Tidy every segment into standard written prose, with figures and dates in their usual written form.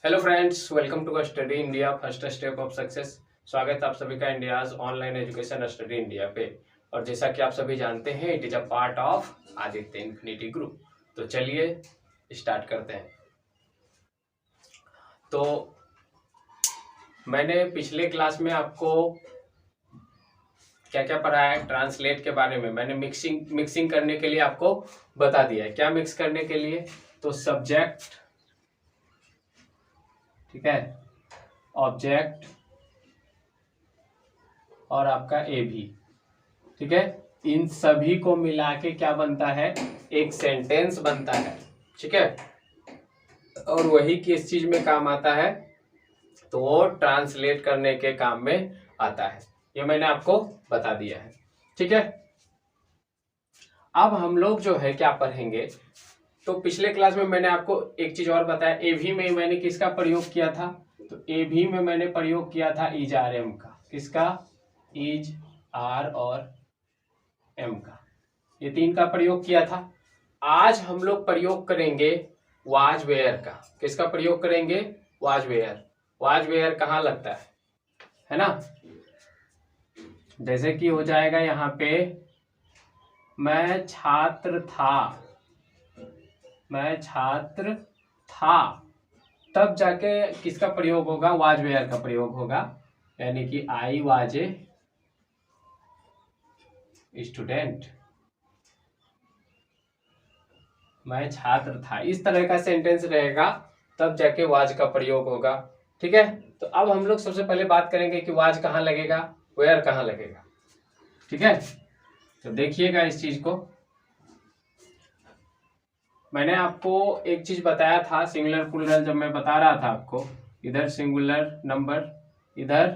Hello friends, welcome to study India first step of success. स्वागत है आप सभी का India's online education study India पे। और जैसा कि आप सभी जानते हैं, it is a part of Aditya infinity group. तो चलिए स्टार्ट करते हैं। तो मैंने पिछले क्लास में आपको क्या क्या पढ़ाया है, ट्रांसलेट के बारे में मैंने मिक्सिंग करने के लिए आपको बता दिया है। क्या मिक्स करने के लिए? तो सब्जेक्ट, ठीक है, ऑब्जेक्ट और आपका ए भी, ठीक है। इन सभी को मिला के क्या बनता है? एक सेंटेंस बनता है, ठीक है। और वही किस चीज में काम आता है? तो वो ट्रांसलेट करने के काम में आता है। ये मैंने आपको बता दिया है, ठीक है। अब हम लोग जो है क्या पढ़ेंगे, तो पिछले क्लास में मैंने आपको एक चीज और बताया। एभी में मैंने किसका प्रयोग किया था? तो एभी में मैंने प्रयोग किया था इज आर एम का। किसका? इज, आर और एम का। ये तीन का प्रयोग किया था। आज हम लोग प्रयोग करेंगे वाज वेयर का। किसका प्रयोग करेंगे? Was where. वाज वेयर कहाँ लगता है ना। जैसे कि हो जाएगा यहाँ पे, मैं छात्र था, मैं छात्र था, तब जाके किसका प्रयोग होगा? वाज वेयर का प्रयोग होगा। यानी कि आई वाज ए स्टूडेंट, मैं छात्र था, इस तरह का सेंटेंस रहेगा, तब जाके वाज का प्रयोग होगा, ठीक है। तो अब हम लोग सबसे पहले बात करेंगे कि वाज कहाँ लगेगा, वेयर कहाँ लगेगा, ठीक है। तो देखिएगा इस चीज को। मैंने आपको एक चीज बताया था, सिंगुलर प्लूरल जब मैं बता रहा था आपको, इधर सिंगुलर नंबर, इधर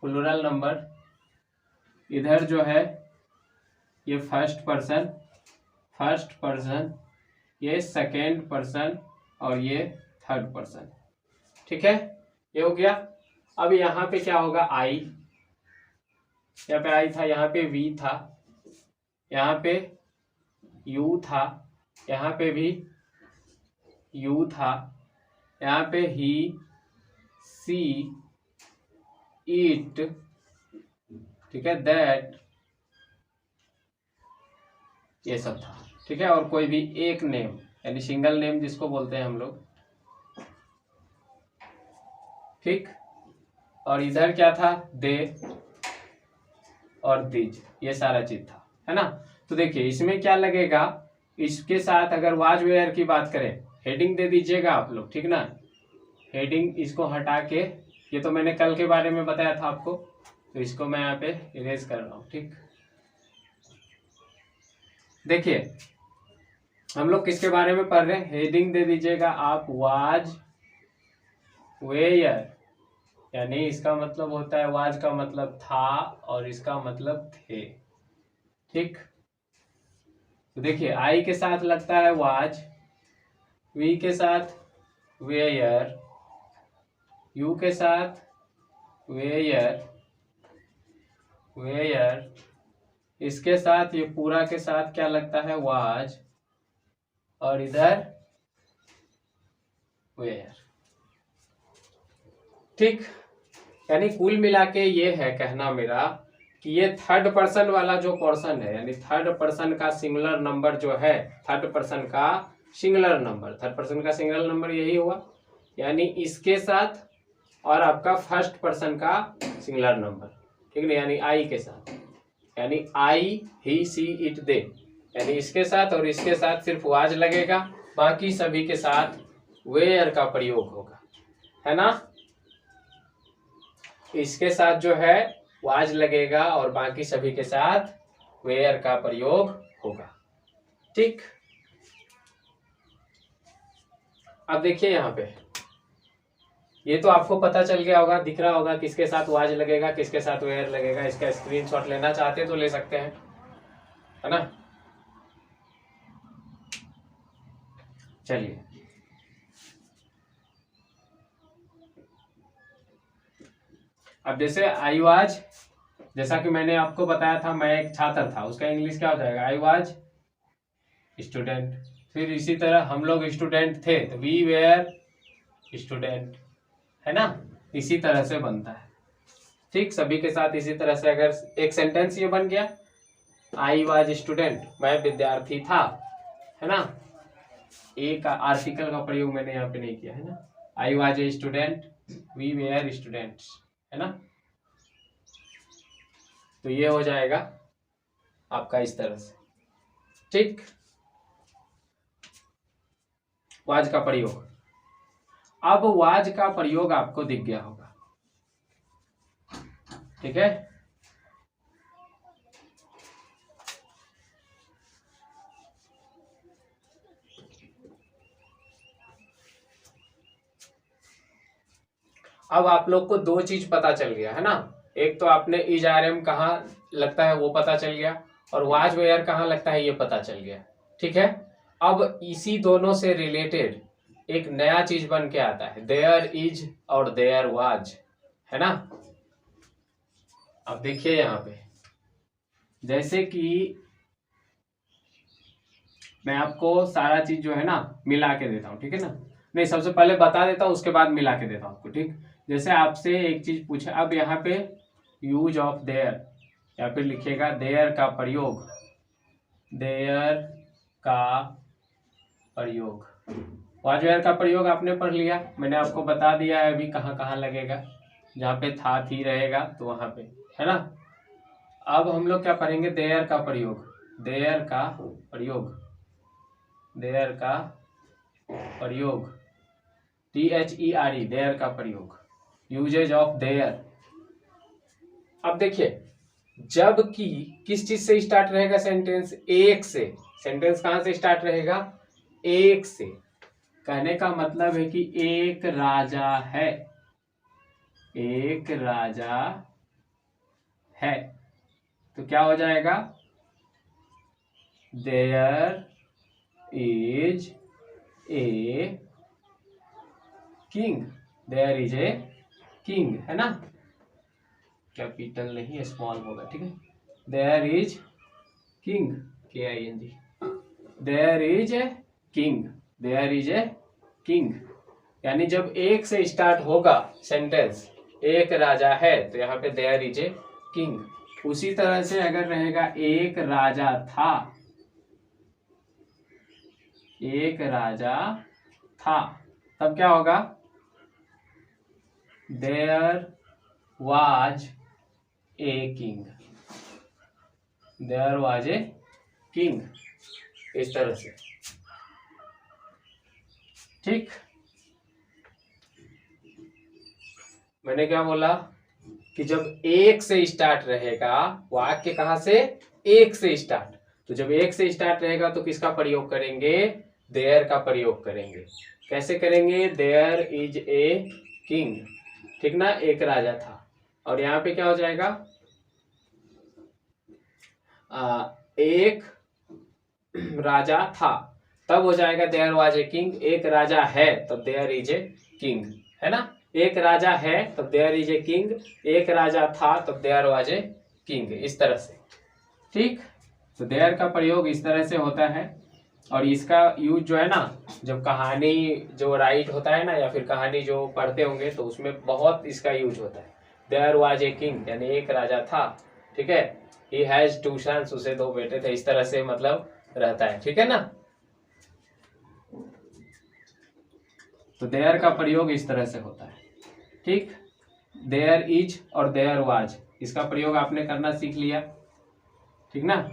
प्लूरल नंबर, इधर जो है ये फर्स्ट पर्सन, ये सेकेंड पर्सन और ये थर्ड पर्सन, ठीक है। ये हो गया। अब यहाँ पे क्या होगा? आई, यहाँ पे आई था, यहाँ पे वी था, यहाँ पे यू था, यहाँ पे भी यू था, यहाँ पे ही, सी, इट, ठीक है, दैट, ये सब था, ठीक है। और कोई भी एक नेम, यानी सिंगल नेम जिसको बोलते हैं हम लोग, ठीक। और इधर क्या था? दे और दिज, ये सारा चीज था, है ना। तो देखिए इसमें क्या लगेगा, इसके साथ अगर वाज वेयर की बात करें, हेडिंग दे दीजिएगा आप लोग, ठीक ना। हेडिंग इसको हटा के, ये तो मैंने कल के बारे में बताया था आपको, तो इसको मैं यहाँ पे इरेज कर रहा हूँ, ठीक। देखिए हम लोग किसके बारे में पढ़ रहे हैं? हेडिंग दे दीजिएगा आप, वाज वेयर, यानी इसका मतलब होता है, वाज का मतलब था और इसका मतलब थे, ठीक। तो देखिए आई के साथ लगता है वाज, वी के साथ वेयर, यू के साथ वेयर, वेयर, इसके साथ ये पूरा के साथ क्या लगता है? वाज, और इधर वेयर, ठीक। यानी कुल मिला के ये है कहना मेरा कि ये थर्ड पर्सन वाला जो पोर्शन है, यानी थर्ड पर्सन का सिंगुलर नंबर जो है, थर्ड पर्सन का सिंगुलर नंबर, थर्ड पर्सन का सिंगुलर नंबर यही हुआ, यानी इसके साथ और आपका फर्स्ट पर्सन का सिंगुलर नंबर, ठीक है, यानी आई के साथ, यानी आई, ही, सी, इट, दे, यानी इसके साथ और इसके साथ सिर्फ वाज लगेगा, बाकी सभी के साथ वेयर का प्रयोग होगा, है ना। इसके साथ जो है वाज लगेगा और बाकी सभी के साथ वेयर का प्रयोग होगा, ठीक। अब देखिए यहाँ पे, ये तो आपको पता चल गया होगा, दिख रहा होगा किसके साथ वाज लगेगा, किसके साथ वेयर लगेगा। इसका स्क्रीनशॉट लेना चाहते तो ले सकते हैं, है ना। चलिए अब जैसे आई वाज, जैसा कि मैंने आपको बताया था, मैं एक छात्र था, उसका इंग्लिश क्या हो जाएगा? I was student. फिर इसी तरह हम लोग स्टूडेंट थे, तो वी वेयर स्टूडेंट, है ना, इसी तरह से बनता है। ठीक, सभी के साथ इसी तरह से अगर एक सेंटेंस ये बन गया, आई वॉज स्टूडेंट, मैं विद्यार्थी था, है ना, ए का आर्टिकल का प्रयोग मैंने यहाँ पे नहीं किया है ना, I was a student, we were students, है ना। तो ये हो जाएगा आपका इस तरह से। ठीक, वाज का प्रयोग। अब वाज का प्रयोग आपको दिख गया होगा, ठीक है। अब आप लोग को दो चीज पता चल गया है ना, एक तो आपने इज आर एम कहाँ लगता है वो पता चल गया, और वाज वेयर कहाँ लगता है ये पता चल गया, ठीक है। अब इसी दोनों से रिलेटेड एक नया चीज बन के आता है, देयर इज और देयर वाज, है ना। अब देखिए यहाँ पे, जैसे कि मैं आपको सारा चीज जो है ना मिला के देता हूँ, ठीक है ना, नहीं सबसे पहले बता देता हूँ उसके बाद मिला के देता हूँ आपको, ठीक। जैसे आपसे एक चीज पूछे, अब यहाँ पे यूज ऑफ देयर, या फिर लिखिएगा देयर का प्रयोग, देयर का प्रयोग, वाज वेयर का प्रयोग आपने पढ़ लिया, मैंने आपको बता दिया है अभी कहाँ कहाँ लगेगा, जहाँ पे था थी रहेगा तो वहां पे, है ना। अब हम लोग क्या पढ़ेंगे, देयर का प्रयोग, देयर का प्रयोग, देयर का प्रयोग, THERE, देयर का प्रयोग, यूजेज ऑफ देयर। अब देखिए, जब कि किस चीज से स्टार्ट रहेगा सेंटेंस, एक से, सेंटेंस कहां से स्टार्ट रहेगा, एक से। कहने का मतलब है कि एक राजा है, एक राजा है, तो क्या हो जाएगा, there is a king, there is a king, है ना, कैपिटल नहीं स्मॉल होगा, ठीक है। There is king, KING, there is a king, there is a king, यानी जब एक से स्टार्ट होगा सेंटेंस, एक राजा है, तो यहाँ पे देयर इज ए किंग। उसी तरह से अगर रहेगा एक राजा था, एक राजा था, तब क्या होगा, there was a king, there was a king, इस तरह से, ठीक। मैंने क्या बोला कि जब एक से स्टार्ट रहेगा वाक्य, कहां से, एक से स्टार्ट, तो जब एक से स्टार्ट रहेगा तो किसका प्रयोग करेंगे, देयर का प्रयोग करेंगे। कैसे करेंगे, देयर इज ए किंग, ठीक ना, एक राजा था, और यहाँ पे क्या हो जाएगा, एक राजा था, तब हो जाएगा देयर वाज ए किंग, एक राजा है तब देयर इज ए किंग, है ना, एक राजा है तब देयर इज ए किंग, एक राजा था तब देयर वाज ए किंग, इस तरह से, ठीक। तो देयर का प्रयोग इस तरह से होता है, और इसका यूज जो है ना, जब कहानी जो राइट होता है ना, या फिर कहानी जो पढ़ते होंगे तो उसमें बहुत इसका यूज होता है। देयर वाज ए किंग यानी एक राजा था, ठीक है, ही हैज टू सन्स, उसे दो बेटे थे, इस तरह से मतलब रहता है, ठीक है ना। तो देयर का प्रयोग इस तरह से होता है, ठीक। देयर इज और देयर वाज, इसका प्रयोग आपने करना सीख लिया, ठीक ना।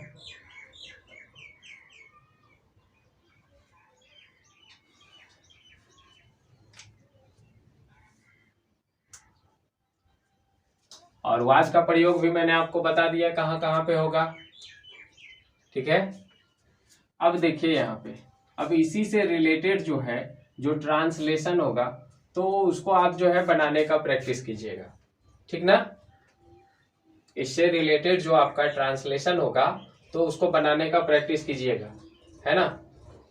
और वाज का प्रयोग भी मैंने आपको बता दिया कहाँ कहाँ पे होगा, ठीक है। अब देखिए यहाँ पे, अब इसी से रिलेटेड जो है, जो ट्रांसलेशन होगा, तो उसको आप जो है बनाने का प्रैक्टिस कीजिएगा, ठीक ना। इससे रिलेटेड जो आपका ट्रांसलेशन होगा तो उसको बनाने का प्रैक्टिस कीजिएगा, है ना।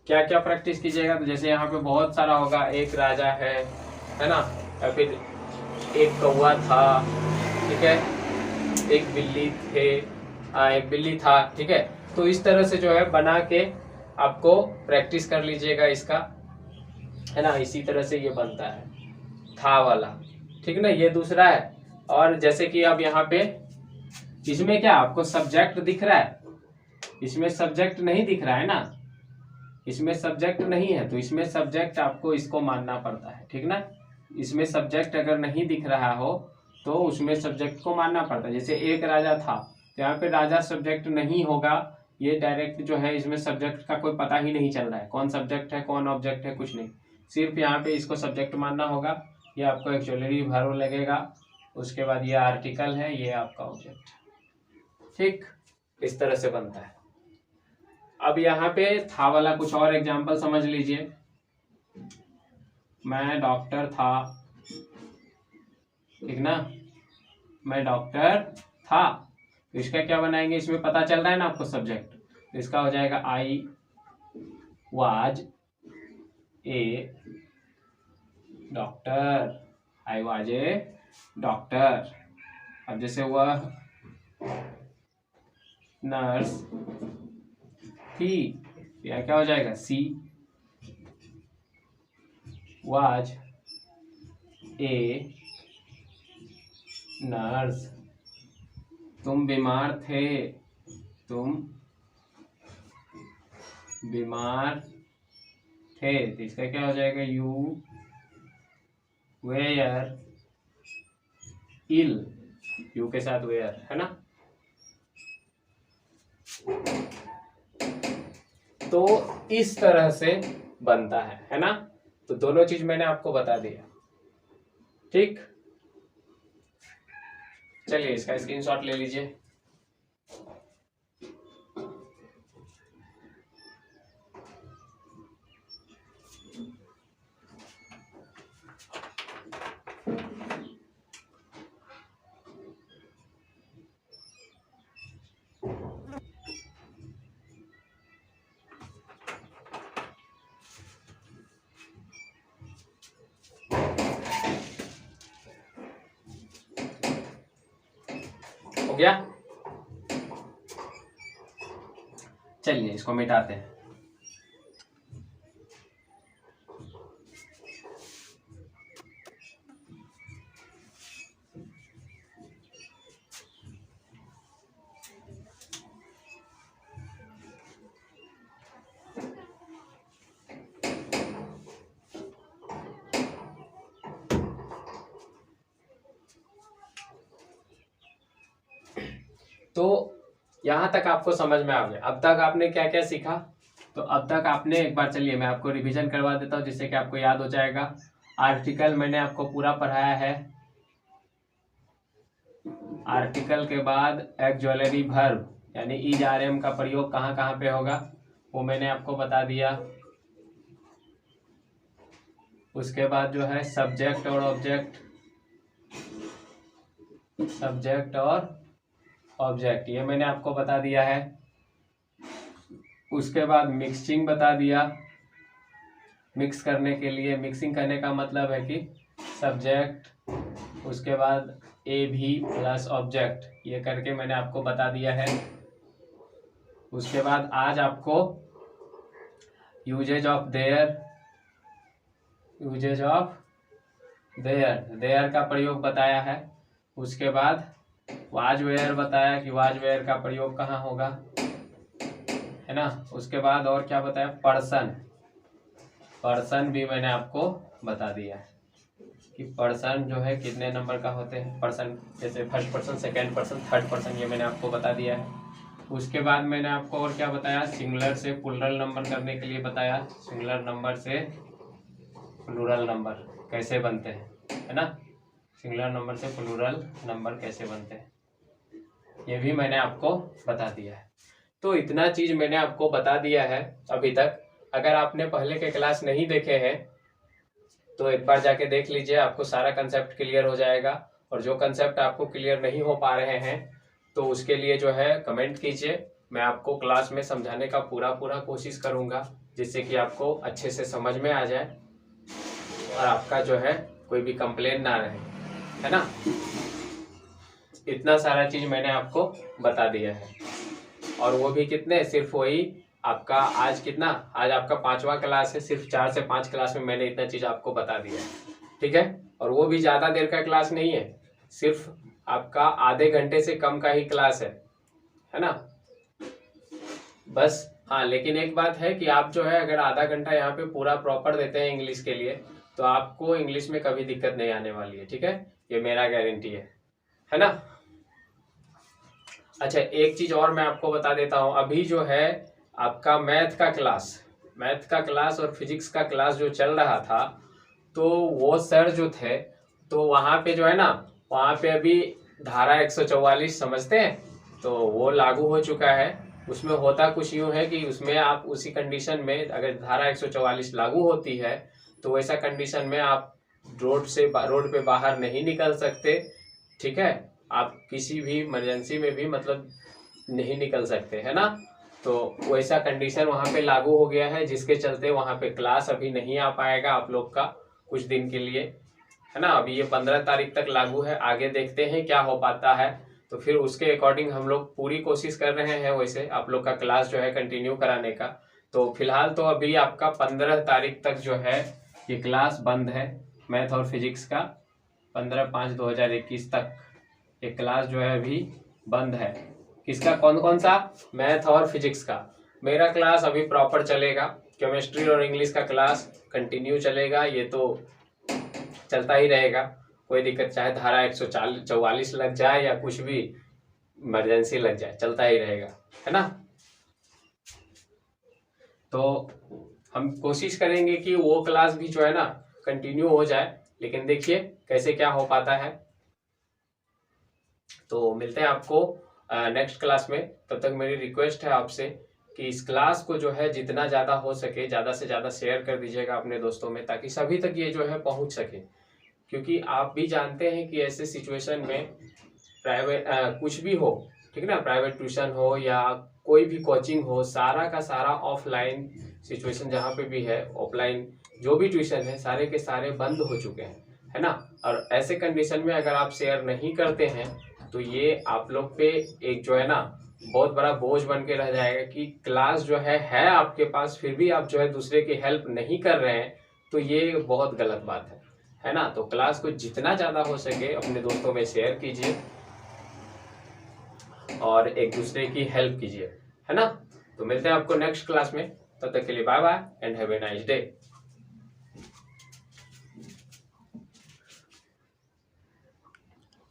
क्या क्या प्रैक्टिस कीजिएगा, तो जैसे यहाँ पे बहुत सारा होगा, एक राजा है ना, या फिर एक कौवा था, ठीक है, एक बिल्ली थे, एक बिल्ली था, ठीक है। तो इस तरह से जो है बना के आपको प्रैक्टिस कर लीजिएगा इसका, है ना, इसी तरह से ये बनता है। था वाला, ठीक ना, ये दूसरा है। और जैसे कि अब यहाँ पे इसमें क्या आपको सब्जेक्ट दिख रहा है, इसमें सब्जेक्ट नहीं दिख रहा है ना, इसमें सब्जेक्ट नहीं है, तो इसमें सब्जेक्ट आपको इसको मानना पड़ता है, ठीक ना। इसमें सब्जेक्ट अगर नहीं दिख रहा हो तो उसमें सब्जेक्ट को मानना पड़ता है। जैसे एक राजा था, तो यहाँ पे राजा सब्जेक्ट नहीं होगा, ये डायरेक्ट जो है इसमें सब्जेक्ट का कोई पता ही नहीं चल रहा है, कौन सब्जेक्ट है कौन ऑब्जेक्ट है, कुछ नहीं, सिर्फ यहाँ पे इसको सब्जेक्ट मानना होगा। ये आपको एक्चुअली वर्ब लगेगा, उसके बाद ये आर्टिकल है, ये आपका ऑब्जेक्ट, ठीक, इस तरह से बनता है। अब यहाँ पे था वाला कुछ और एग्जाम्पल समझ लीजिए। मैं डॉक्टर था, ठीक ना, मैं डॉक्टर था, तो इसका क्या बनाएंगे, इसमें पता चल रहा है ना आपको सब्जेक्ट, तो इसका हो जाएगा I was a doctor, I was a doctor. अब जैसे वह नर्स थी, यह क्या हो जाएगा, सी वाज ए नर्स। तुम बीमार थे, तुम बीमार थे, तो इसका क्या हो जाएगा, यू वेयर इल, यू के साथ वेयर है ना। तो इस तरह से बनता है ना। तो दोनों चीज मैंने आपको बता दिया, ठीक। चलिए इसका स्क्रीनशॉट ले लीजिए। हो गया, चलिए इसको मिटाते हैं। तो यहाँ तक आपको समझ में आ गया। अब तक आपने क्या क्या सीखा, तो अब तक आपने एक बार, चलिए मैं आपको रिवीजन करवा देता हूँ जिससे कि आपको याद हो जाएगा। आर्टिकल मैंने आपको पूरा पढ़ाया है, आर्टिकल के बाद एक्जुअलरी वर्ब यानी इज आर एम का प्रयोग कहाँ कहाँ पे होगा वो मैंने आपको बता दिया। उसके बाद जो है सब्जेक्ट और ऑब्जेक्ट, सब्जेक्ट और ऑब्जेक्ट ये मैंने आपको बता दिया है। उसके बाद मिक्सिंग बता दिया, मिक्स करने के लिए, मिक्सिंग करने का मतलब है कि सब्जेक्ट उसके बाद ए भी प्लस ऑब्जेक्ट, ये करके मैंने आपको बता दिया है। उसके बाद आज आपको uses of there, uses of there, there का प्रयोग बताया है। उसके बाद वाज वेयर बताया कि वाज वेयर का प्रयोग कहाँ होगा, है ना। उसके बाद और क्या बताया, पर्सन, पर्सन भी मैंने आपको बता दिया है कि पर्सन जो है कितने नंबर का होते हैं, पर्सन जैसे first person, second person, third person, ये मैंने आपको बता दिया है। उसके बाद मैंने आपको और क्या बताया, सिंगुलर से प्लूरल नंबर करने के लिए बताया, सिंगुलर नंबर से प्लूरल नंबर कैसे बनते हैं, है ना, सिंगुलर नंबर से प्लूरल नंबर कैसे बनते हैं, ये भी मैंने आपको बता दिया है। तो इतना चीज मैंने आपको बता दिया है अभी तक। अगर आपने पहले के क्लास नहीं देखे हैं तो एक बार जाके देख लीजिए, आपको सारा कंसेप्ट क्लियर हो जाएगा। और जो कंसेप्ट आपको क्लियर नहीं हो पा रहे हैं तो उसके लिए जो है कमेंट कीजिए, मैं आपको क्लास में समझाने का पूरा कोशिश करूंगा जिससे कि आपको अच्छे से समझ में आ जाए और आपका जो है कोई भी कंप्लेन ना रहे, है ना। इतना सारा चीज मैंने आपको बता दिया है और वो भी कितने, सिर्फ वही आपका आज कितना, आज आपका 5वां क्लास है, सिर्फ 4 से 5 क्लास में मैंने इतना चीज आपको बता दिया है, ठीक है। और वो भी ज़्यादा देर का क्लास नहीं है, सिर्फ आपका आधे घंटे से कम का ही क्लास है ना। बस हाँ, लेकिन एक बात है कि आप जो है अगर आधा घंटा यहाँ पे पूरा प्रॉपर देते हैं इंग्लिश के लिए, तो आपको इंग्लिश में कभी दिक्कत नहीं आने वाली है, ठीक है, ये मेरा गारंटी है ना। अच्छा, एक चीज और मैं आपको बता देता हूँ, अभी जो है आपका मैथ का क्लास और फिजिक्स का क्लास जो चल रहा था, तो वो सर जो थे, तो वहाँ पे जो है ना, वहाँ पे अभी धारा 144 समझते हैं, तो वो लागू हो चुका है। उसमें होता कुछ यूँ है कि उसमें आप उसी कंडीशन में अगर धारा 144 लागू होती है, तो वैसा कंडीशन में आप रोड पे बाहर नहीं निकल सकते, ठीक है, आप किसी भी इमरजेंसी में भी मतलब नहीं निकल सकते, है ना। तो वैसा कंडीशन वहाँ पे लागू हो गया है, जिसके चलते वहाँ पे क्लास अभी नहीं आ पाएगा आप लोग का कुछ दिन के लिए, है ना। अभी ये 15 तारीख तक लागू है, आगे देखते हैं क्या हो पाता है, तो फिर उसके अकॉर्डिंग हम लोग पूरी कोशिश कर रहे हैं वैसे आप लोग का क्लास जो है कंटिन्यू कराने का। तो फिलहाल तो अभी आपका 15 तारीख तक जो है ये क्लास बंद है, मैथ और फिजिक्स का 15/5/2021 तक ये क्लास जो है अभी बंद है। किसका, कौन कौन सा, मैथ और फिजिक्स का। मेरा क्लास अभी प्रॉपर चलेगा, केमिस्ट्री और इंग्लिश का क्लास कंटिन्यू चलेगा, ये तो चलता ही रहेगा, कोई दिक्कत, चाहे धारा 144 लग जाए या कुछ भी इमरजेंसी लग जाए, चलता ही रहेगा, है ना। तो हम कोशिश करेंगे कि वो क्लास भी जो है ना कंटिन्यू हो जाए, लेकिन देखिए कैसे क्या हो पाता है। तो मिलते हैं आपको नेक्स्ट क्लास में। तब तक मेरी रिक्वेस्ट है आपसे कि इस क्लास को जो है जितना ज़्यादा हो सके ज़्यादा से ज़्यादा शेयर कर दीजिएगा अपने दोस्तों में, ताकि सभी तक ये जो है पहुंच सके, क्योंकि आप भी जानते हैं कि ऐसे सिचुएशन में प्राइवेट कुछ भी हो, ठीक है ना, प्राइवेट ट्यूशन हो या कोई भी कोचिंग हो, सारा का सारा ऑफलाइन सिचुएशन जहाँ पे भी है, ऑफलाइन जो भी ट्यूशन है सारे के सारे बंद हो चुके हैं, है ना। और ऐसे कंडीशन में अगर आप शेयर नहीं करते हैं तो ये आप लोग पे एक जो है ना बहुत बड़ा बोझ बन के रह जाएगा कि क्लास जो है आपके पास, फिर भी आप जो है दूसरे की हेल्प नहीं कर रहे हैं, तो ये बहुत गलत बात है ना। तो क्लास को जितना ज़्यादा हो सके अपने दोस्तों में शेयर कीजिए और एक दूसरे की हेल्प कीजिए, है ना। तो मिलते हैं आपको नेक्स्ट क्लास में, तब तक के लिए bye bye and have a nice day.